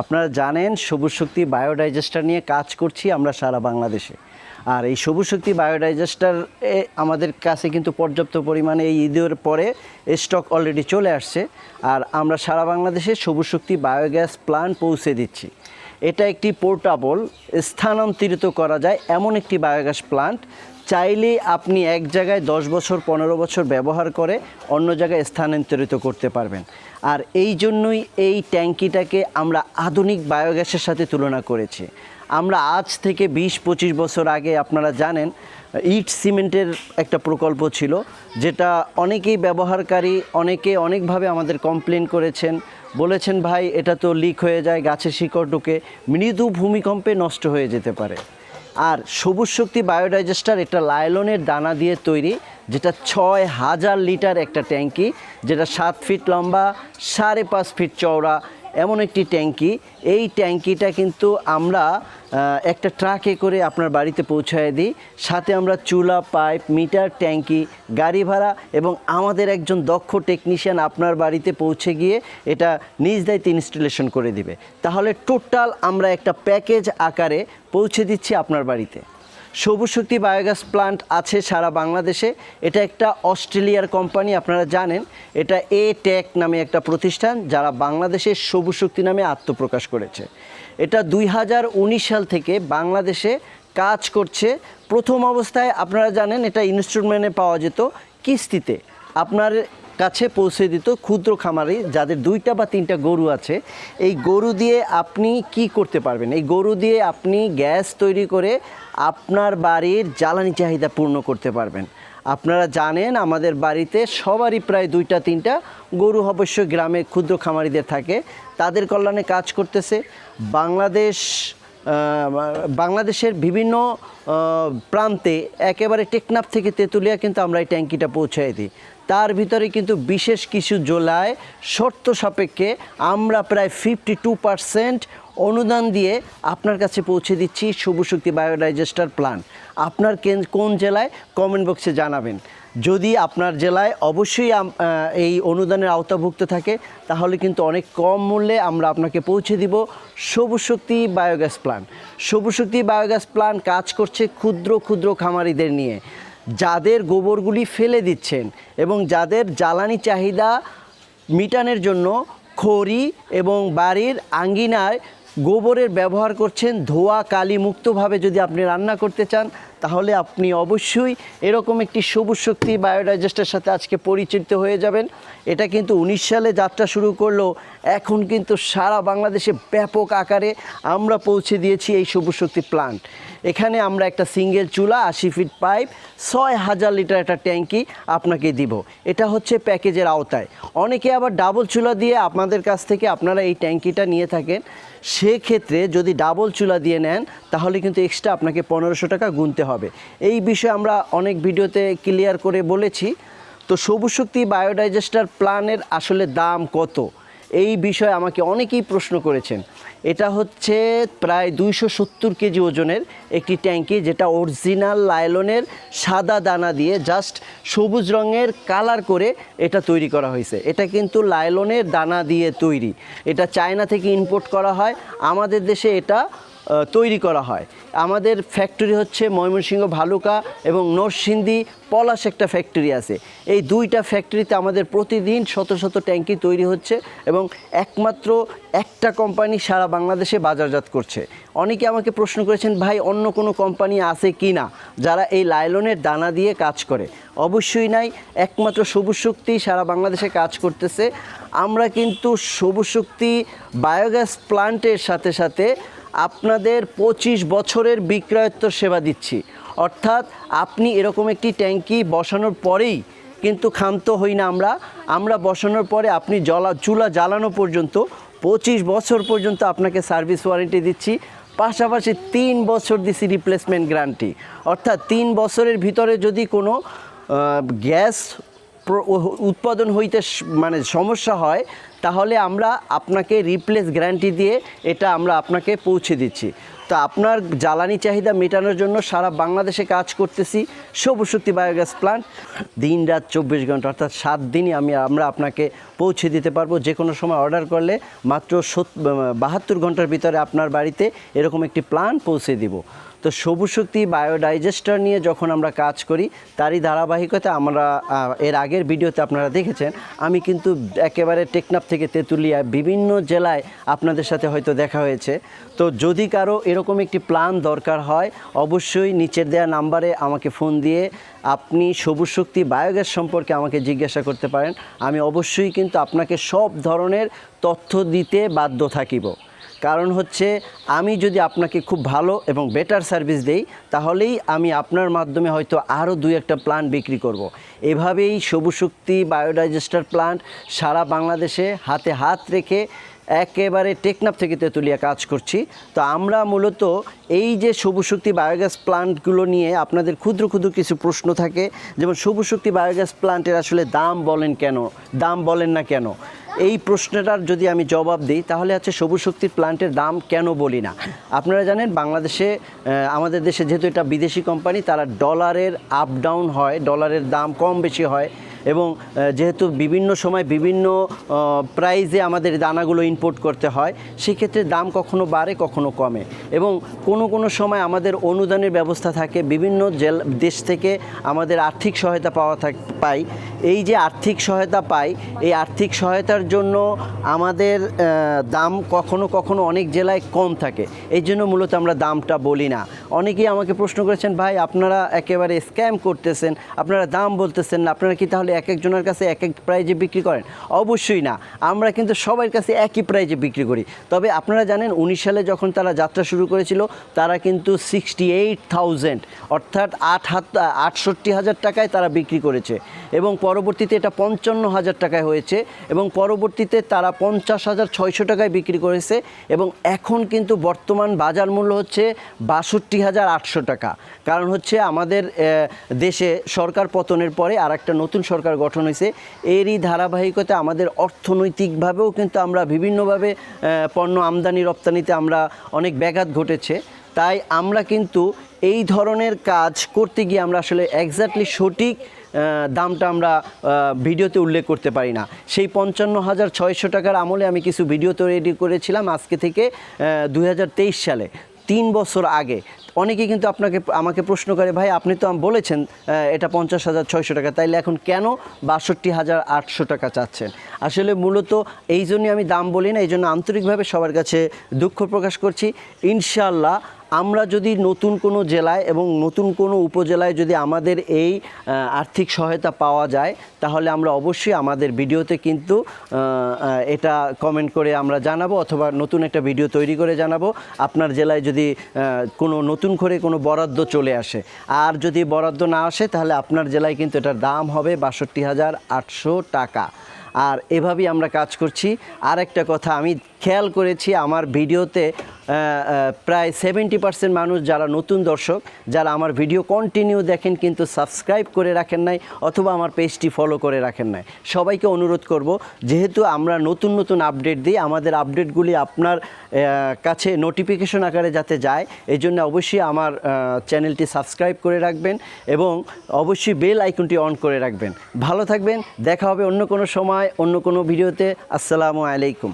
আপনারা জানেন সবুজ শক্তি বায়োডাইজেস্টার নিয়ে কাজ করছি আমরা সারা বাংলাদেশে। আর এই সবুজ শক্তি বায়োডাইজেস্টার আমাদের কাছে কিন্তু পর্যাপ্ত পরিমাণে এই ঈদের পরে স্টক অলরেডি চলে আসছে। আর আমরা সারা বাংলাদেশে সবুজ শক্তি বায়োগ্যাস প্ল্যান্ট পৌঁছে দিচ্ছি। এটা একটি পোর্টেবল, স্থানান্তরিত করা যায় এমন একটি বায়োগ্যাস প্ল্যান্ট। চাইলেই আপনি এক জায়গায় 10 বছর 15 বছর ব্যবহার করে অন্য জায়গায় স্থানান্তরিত করতে পারবেন। আর এই জন্যই এই ট্যাঙ্কিটাকে আমরা আধুনিক বায়োগ্যাসের সাথে তুলনা করেছি। আমরা আজ থেকে 20-25 বছর আগে আপনারা জানেন ইট সিমেন্টের একটা প্রকল্প ছিল, যেটা অনেকেই ব্যবহারকারী অনেকভাবে আমাদের কমপ্লেন করেছেন, বলেছেন ভাই এটা তো লিক হয়ে যায়, গাছের শিকড় ঢুকে মৃদু ভূমিকম্পে নষ্ট হয়ে যেতে পারে। আর সবুজ শক্তি বায়োডাইজেস্টার এটা লাইলনের দানা দিয়ে তৈরি, যেটা 6000 লিটার একটা ট্যাঙ্কি, যেটা 7 ফিট লম্বা, 5.5 ফিট চওড়া এমন একটি ট্যাঙ্কি। এই ট্যাঙ্কিটা কিন্তু আমরা একটা ট্রাকে করে আপনার বাড়িতে পৌঁছায় দিই। সাথে আমরা চুলা, পাইপ, মিটার, ট্যাঙ্কি, গাড়ি ভাড়া এবং আমাদের একজন দক্ষ টেকনিশিয়ান আপনার বাড়িতে পৌঁছে গিয়ে এটা নিজ দায়িত্বে ইনস্টলেশন করে দিবে। তাহলে টোটাল আমরা একটা প্যাকেজ আকারে পৌঁছে দিচ্ছি আপনার বাড়িতে। সবুজ শক্তি বায়োগ্যাস প্ল্যান্ট আছে সারা বাংলাদেশে। এটা একটা অস্ট্রেলিয়ার কোম্পানি, আপনারা জানেন। এটা টেক নামে একটা প্রতিষ্ঠান, যারা বাংলাদেশের সবুজ শক্তি নামে আত্মপ্রকাশ করেছে। এটা 2019 সাল থেকে বাংলাদেশে কাজ করছে। প্রথম অবস্থায় আপনারা জানেন এটা ইনস্টলমেন্টে পাওয়া যেত, কিস্তিতে আপনার কাছে পৌঁছে দিত ক্ষুদ্র খামারি যাদের 2টা বা 3টা গরু আছে। এই গরু দিয়ে আপনি কি করতে পারবেন? এই গরু দিয়ে আপনি গ্যাস তৈরি করে আপনার বাড়ির জ্বালানি চাহিদা পূর্ণ করতে পারবেন। আপনারা জানেন আমাদের বাড়িতে সবারই প্রায় 2টা 3টা গরু অবশ্যই গ্রামে ক্ষুদ্র খামারিদের থাকে, তাদের কল্যাণে কাজ করতেছে। বাংলাদেশের বিভিন্ন প্রান্তে একেবারে টেকনাফ থেকে তেঁতুলিয়া কিন্তু আমরা এই ট্যাঙ্কিটা পৌঁছায় দিই। তার ভিতরে কিন্তু বিশেষ কিছু জেলায় শর্ত সাপেক্ষে আমরা প্রায় 52% অনুদান দিয়ে আপনার কাছে পৌঁছে দিচ্ছি সবুজ শক্তি বায়োডাইজেস্টার প্ল্যান্ট। আপনার কোন জেলায় কমেন্ট বক্সে জানাবেন। যদি আপনার জেলায় অবশ্যই এই অনুদানের আওতাভুক্ত থাকে, তাহলে কিন্তু অনেক কম মূল্যে আমরা আপনাকে পৌঁছে দিব সবুজ শক্তি বায়োগ্যাস প্ল্যান্ট। সবুজ শক্তি বায়োগ্যাস প্ল্যান্ট কাজ করছে ক্ষুদ্র খামারিদের নিয়ে, যাদের গোবরগুলি ফেলে দিচ্ছেন এবং যাদের জ্বালানি চাহিদা মিটানোর জন্য খড়ি এবং বাড়ির আঙ্গিনায় গোবরের ব্যবহার করছেন। ধোয়া কালি মুক্তভাবে যদি আপনি রান্না করতে চান, তাহলে আপনি অবশ্যই এরকম একটি সবুজ শক্তি বায়োডাইজেস্টের সাথে আজকে পরিচিত হয়ে যাবেন। এটা কিন্তু 19 সালে যাত্রা শুরু করলেও এখন কিন্তু সারা বাংলাদেশে ব্যাপক আকারে আমরা পৌঁছে দিয়েছি এই সবুজ শক্তি প্ল্যান্ট। এখানে আমরা একটা সিঙ্গেল চুলা, 80 ফিট পাইপ, 6000 লিটার একটা ট্যাঙ্কি আপনাকে দিব। এটা হচ্ছে প্যাকেজের আওতায়। অনেকে আবার ডাবল চুলা দিয়ে আপনাদের কাছ থেকে আপনারা এই ট্যাঙ্কিটা নিয়ে থাকেন। সেক্ষেত্রে যদি ডাবল চুলা দিয়ে নেন, তাহলে কিন্তু এক্সট্রা আপনাকে 1500 টাকা গুনতে হবে। এই বিষয়ে আমরা অনেক ভিডিওতে ক্লিয়ার করে বলেছি। তো সবুজ শক্তি বায়োডাইজেস্টার প্ল্যানের আসলে দাম কত, এই বিষয়ে আমাকে অনেকেই প্রশ্ন করেছেন। এটা হচ্ছে প্রায় 270 কেজি ওজনের একটি ট্যাঙ্কি, যেটা অরিজিনাল লাইলনের সাদা দানা দিয়ে জাস্ট সবুজ রঙের কালার করে এটা তৈরি করা হয়েছে। এটা কিন্তু লাইলনের দানা দিয়ে তৈরি। এটা চায়না থেকে ইম্পোর্ট করা হয়, আমাদের দেশে এটা তৈরি করা হয়। আমাদের ফ্যাক্টরি হচ্ছে ময়মনসিংহ ভালুকা এবং নরসিংদী পলাশ একটা ফ্যাক্টরি আছে। এই 2টা ফ্যাক্টরিতে আমাদের প্রতিদিন শত ট্যাঙ্কি তৈরি হচ্ছে এবং একমাত্র একটা কোম্পানি সারা বাংলাদেশে বাজারজাত করছে। অনেকে আমাকে প্রশ্ন করেছেন, ভাই অন্য কোনো কোম্পানি আছে কি না যারা এই লাইলনের দানা দিয়ে কাজ করে? অবশ্যই নাই, একমাত্র সবুজ শক্তি সারা বাংলাদেশে কাজ করতেছে। আমরা কিন্তু সবুজ শক্তি বায়োগ্যাস প্ল্যান্টের সাথে সাথে আপনাদের 25 বছরের বিক্রয়োত্তর সেবা দিচ্ছি। অর্থাৎ আপনি এরকম একটি ট্যাঙ্কি বসানোর পরেই কিন্তু ক্ষান্ত হই না আমরা বসানোর পরে আপনি চুলা জ্বালানো পর্যন্ত 25 বছর পর্যন্ত আপনাকে সার্ভিস ওয়ারেন্টি দিচ্ছি। পাশাপাশি 3 বছর দিচ্ছি রিপ্লেসমেন্ট গ্যারান্টি। অর্থাৎ 3 বছরের ভিতরে যদি কোনো গ্যাস উৎপাদন হইতে সমস্যা হয়, তাহলে আমরা আপনাকে রিপ্লেস গ্যারান্টি দিয়ে এটা আমরা আপনাকে পৌঁছে দিচ্ছি। তো আপনার জ্বালানি চাহিদা মেটানোর জন্য সারা বাংলাদেশে কাজ করতেছি সবুজ শক্তি বায়োগ্যাস প্ল্যান্ট। দিন রাত 24 ঘন্টা অর্থাৎ 7 দিনই আমরা আপনাকে পৌঁছে দিতে পারবো। যে কোনো সময় অর্ডার করলে মাত্র 72 ঘন্টার ভিতরে আপনার বাড়িতে এরকম একটি প্ল্যান্ট পৌঁছে দিব। তো সবুজ শক্তি বায়োডাইজেস্টার নিয়ে যখন আমরা কাজ করি তারই ধারাবাহিকতা আমরা এর আগের ভিডিওতে আপনারা দেখেছেন, আমি কিন্তু একেবারে টেকনাফ থেকে তেঁতুলিয়া বিভিন্ন জেলায় আপনাদের সাথে হয়তো দেখা হয়েছে। তো যদি কারো এরকম একটি প্ল্যান দরকার হয় অবশ্যই নিচের দেওয়া নাম্বারে আমাকে ফোন দিয়ে আপনি সবুজ শক্তি বায়োগ্যাস সম্পর্কে আমাকে জিজ্ঞাসা করতে পারেন। আমি অবশ্যই কিন্তু আপনাকে সব ধরনের তথ্য দিতে বাধ্য থাকিব। কারণ হচ্ছে আমি যদি আপনাকে খুব ভালো এবং বেটার সার্ভিস দেই তাহলেই আমি আপনার মাধ্যমে হয়তো আরও 2-1টা প্ল্যান্ট বিক্রি করব। এভাবেই সবুজ শক্তি বায়োডাইজেস্টার প্ল্যান্ট সারা বাংলাদেশে হাতে হাত রেখে একেবারে টেকনাফ থেকে তেঁতুলিয়া কাজ করছি। তো আমরা মূলত এই যে সবুজ শক্তি বায়োগ্যাস প্ল্যান্টগুলো নিয়ে আপনাদের ক্ষুদ্র ক্ষুদ্র কিছু প্রশ্ন থাকে, যেমন সবুজ শক্তি বায়োগ্যাস প্ল্যান্টের আসলে দাম বলেন না কেন, এই প্রশ্নটার যদি আমি জবাব দিই তাহলে হচ্ছে সবুজ শক্তির প্ল্যান্টের দাম কেন বলি না। আপনারা জানেন বাংলাদেশে আমাদের দেশে যেহেতু এটা বিদেশি কোম্পানি, তারা ডলারের আপ ডাউন হয়, ডলারের দাম কম বেশি হয় এবং যেহেতু বিভিন্ন সময় বিভিন্ন প্রাইজে আমাদের দানাগুলো ইম্পোর্ট করতে হয়, সেক্ষেত্রে দাম কখনো বাড়ে কখনো কমে এবং কোনো সময় আমাদের অনুদানের ব্যবস্থা থাকে, বিভিন্ন দেশ থেকে আমাদের আর্থিক সহায়তা পাই। এই যে আর্থিক সহায়তা পাই, এই আর্থিক সহায়তার জন্য আমাদের দাম কখনো অনেক জেলায় কম থাকে, এই জন্য মূলত আমরা দামটা বলি না। অনেকেই আমাকে প্রশ্ন করেছেন, ভাই আপনারা একেবারে স্ক্যাম করতেছেন, আপনারা দাম বলতেছেন না, আপনারা কি তাহলে এক একজনের কাছে এক এক প্রাইজে বিক্রি করেন? অবশ্যই না, আমরা কিন্তু সবার কাছে একই প্রাইজে বিক্রি করি। তবে আপনারা জানেন 19 সালে যখন তারা যাত্রা শুরু করেছিল তারা কিন্তু 68,000 অর্থাৎ 68,000 টাকায় তারা বিক্রি করেছে এবং পরবর্তীতে এটা 55,000 টাকায় হয়েছে এবং পরবর্তীতে তারা 50,600 টাকায় বিক্রি করেছে এবং এখন কিন্তু বর্তমান বাজার মূল্য হচ্ছে 62,800 টাকা। কারণ হচ্ছে আমাদের দেশে সরকার পতনের পরে আর একটা নতুন সরকার গঠন হয়েছে, এরই ধারাবাহিকতা আমাদের অর্থনৈতিকভাবেও কিন্তু আমরা বিভিন্নভাবে পণ্য আমদানি রপ্তানিতে আমরা অনেক ব্যাঘাত ঘটেছে। তাই আমরা কিন্তু এই ধরনের কাজ করতে গিয়ে আমরা আসলে এক্স্যাক্টলি সঠিক দামটা আমরা ভিডিওতে উল্লেখ করতে পারি না। সেই 55,600 টাকার আমলে আমি কিছু ভিডিও তৈরি করেছিলাম আজকে থেকে 2023 সালে, 3 বছর আগে। অনেকেই কিন্তু আমাকে প্রশ্ন করে, ভাই আপনি তো বলেছেন এটা 50,600 টাকা, তাইলে এখন কেন 62,800 টাকা চাচ্ছেন? আসলে মূলত এই জন্যই আমি দাম বলি না, এই জন্য আন্তরিকভাবে সবার কাছে দুঃখ প্রকাশ করছি। ইনশাআল্লাহ আমরা যদি নতুন কোনো জেলায় এবং নতুন কোনো উপজেলায় যদি আমাদের এই আর্থিক সহায়তা পাওয়া যায় তাহলে আমরা অবশ্যই আমাদের ভিডিওতে কিন্তু এটা কমেন্ট করে আমরা জানাবো অথবা নতুন একটা ভিডিও তৈরি করে জানাবো। আপনার জেলায় যদি কোনো নতুন করে কোনো বরাদ্দ চলে আসে, আর যদি বরাদ্দ না আসে তাহলে আপনার জেলায় কিন্তু এটার দাম হবে 62,800 টাকা। আর এভাবেই আমরা কাজ করছি। আর একটা কথা আমি খেয়াল করেছি, আমার ভিডিওতে প্রায় 70% মানুষ যারা নতুন দর্শক, যারা আমার ভিডিও কন্টিনিউ দেখেন কিন্তু সাবস্ক্রাইব করে রাখেন নাই অথবা আমার পেজটি ফলো করে রাখেন নাই। সবাইকে অনুরোধ করব, যেহেতু আমরা নতুন আপডেট দিই, আমাদের আপডেটগুলি আপনার কাছে নোটিফিকেশন আকারে যাতে যায় এই জন্য অবশ্যই আমার চ্যানেলটি সাবস্ক্রাইব করে রাখবেন এবং অবশ্যই বেল আইকনটি অন করে রাখবেন। ভালো থাকবেন, দেখা হবে অন্য কোনো সময় অন্য কোনো ভিডিওতে। আসসালামু আলাইকুম।